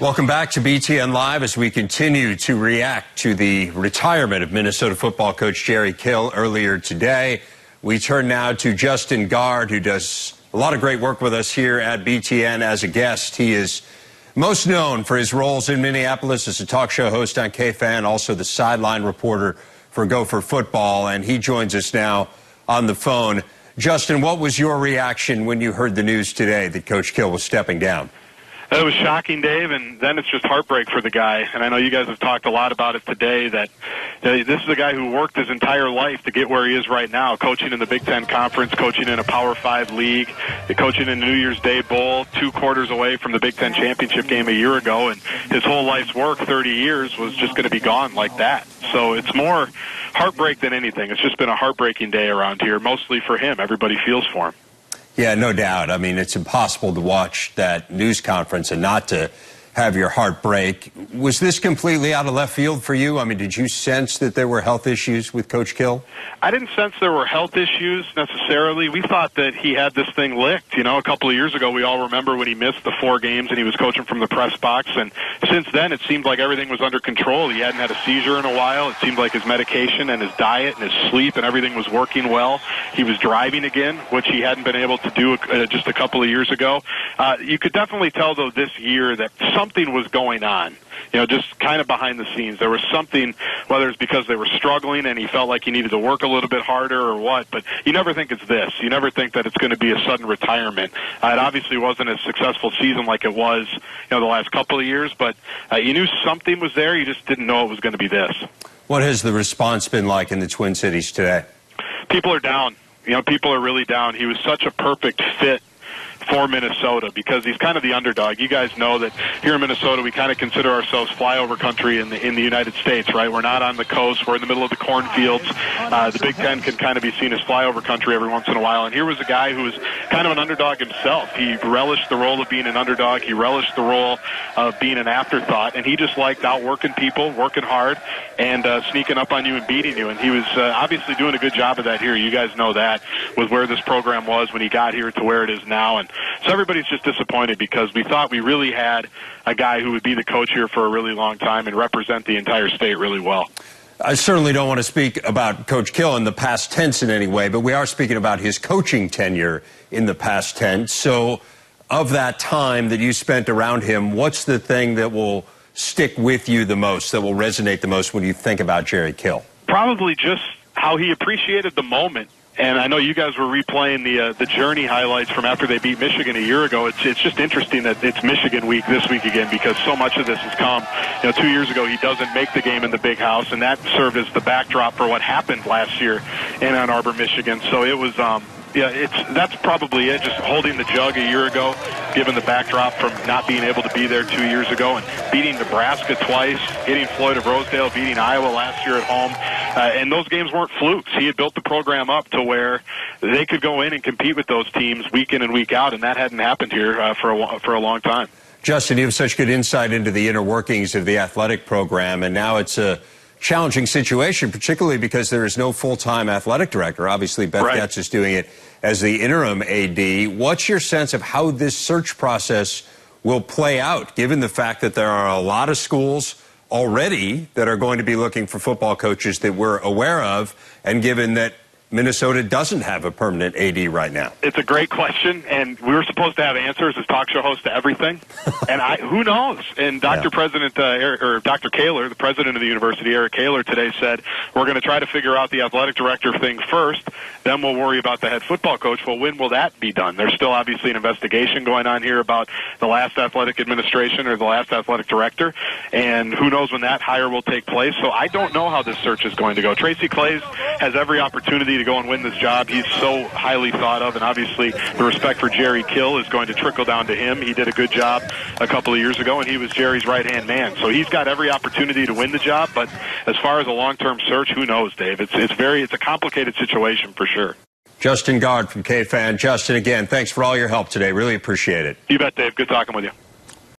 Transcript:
Welcome back to BTN Live as we continue to react to the retirement of Minnesota football coach Jerry Kill earlier today. We turn now to Justin Gaard, who does a lot of great work with us here at BTN as a guest. He is most known for his roles in Minneapolis as a talk show host on KFAN, also the sideline reporter for Gopher football, and he joins us now on the phone. Justin, what was your reaction when you heard the news today that Coach Kill was stepping down? It was shocking, Dave, and then it's just heartbreak for the guy. And I know you guys have talked a lot about it today, that this is a guy who worked his entire life to get where he is right now, coaching in the Big Ten Conference, coaching in a Power 5 league, coaching in the New Year's Day Bowl, 2 quarters away from the Big Ten championship game a year ago, and his whole life's work, 30 years, was just going to be gone like that. So it's more heartbreak than anything. It's just been a heartbreaking day around here, mostly for him. Everybody feels for him. Yeah, no doubt. I mean, it's impossible to watch that news conference and not to have your heart break. Was this completely out of left field for you? I mean, did you sense that there were health issues with Coach Kill? I didn't sense there were health issues necessarily. We thought that he had this thing licked. You know, a couple of years ago, we all remember when he missed the 4 games and he was coaching from the press box. And since then, it seemed like everything was under control. He hadn't had a seizure in a while. It seemed like his medication and his diet and his sleep and everything was working well. He was driving again, which he hadn't been able to do just a couple of years ago. You could definitely tell, though, this year that something was going on. You know, just kind of behind the scenes. There was something, whether it's because they were struggling and he felt like he needed to work a little bit harder or what, but you never think it's this. You never think that it's going to be a sudden retirement. It obviously wasn't a successful season like it was, the last couple of years, but you knew something was there. You just didn't know it was going to be this. What has the response been like in the Twin Cities today? People are down. People are really down. He was such a perfect fit for Minnesota because he's kind of the underdog. You guys know that here in Minnesota we kind of consider ourselves flyover country in the United States, right? We're not on the coast. We're in the middle of the cornfields. The Big Ten can kind of be seen as flyover country every once in a while. And here was a guy who was kind of an underdog himself. He relished the role of being an underdog. He relished the role of being an afterthought. And he just liked outworking people, working hard, and sneaking up on you and beating you. And he was obviously doing a good job of that here. You guys know that with where this program was when he got here to where it is now. And so everybody's just disappointed because we thought we really had a guy who would be the coach here for a really long time and represent the entire state really well. I certainly don't want to speak about Coach Kill in the past tense in any way, but we are speaking about his coaching tenure in the past tense. So of that time that you spent around him, what's the thing that will stick with you the most, that will resonate the most when you think about Jerry Kill? Probably just how he appreciated the moment. And I know you guys were replaying the Journey highlights from after they beat Michigan a year ago. It's just interesting that it's Michigan week this week again because so much of this has come. 2 years ago he doesn't make the game in the Big House, and that served as the backdrop for what happened last year in Ann Arbor, Michigan. So it was that's probably it, just holding the jug a year ago, given the backdrop from not being able to be there 2 years ago, and beating Nebraska twice, hitting Floyd of Rosedale, beating Iowa last year at home. And those games weren't flukes. He had built the program up to where they could go in and compete with those teams week in and week out, and that hadn't happened here for a long time. Justin, you have such good insight into the inner workings of the athletic program, and now it's a challenging situation, particularly because there is no full-time athletic director. Obviously, Beth Getz is doing it as the interim AD. What's your sense of how this search process will play out, given the fact that there are a lot of schools already that are going to be looking for football coaches that we're aware of, and given that Minnesota doesn't have a permanent AD right now? It's a great question, and we were supposed to have answers as talk show host to everything. And who knows? And Dr. Kaler, the president of the university, Eric Kaler, today said, we're going to try to figure out the athletic director thing first, then we'll worry about the head football coach. Well, when will that be done? There's still obviously an investigation going on here about the last athletic administration or the last athletic director, and who knows when that hire will take place. So I don't know how this search is going to go. Tracy Claeys has every opportunity to go and win this job. He's so highly thought of, and obviously the respect for Jerry Kill is going to trickle down to him. He did a good job a couple of years ago, and he was Jerry's right-hand man. So he's got every opportunity to win the job, but as far as a long-term search, who knows, Dave? It's a complicated situation for sure. Justin Gaard from KFAN. Justin, again, thanks for all your help today. Really appreciate it. You bet, Dave. Good talking with you.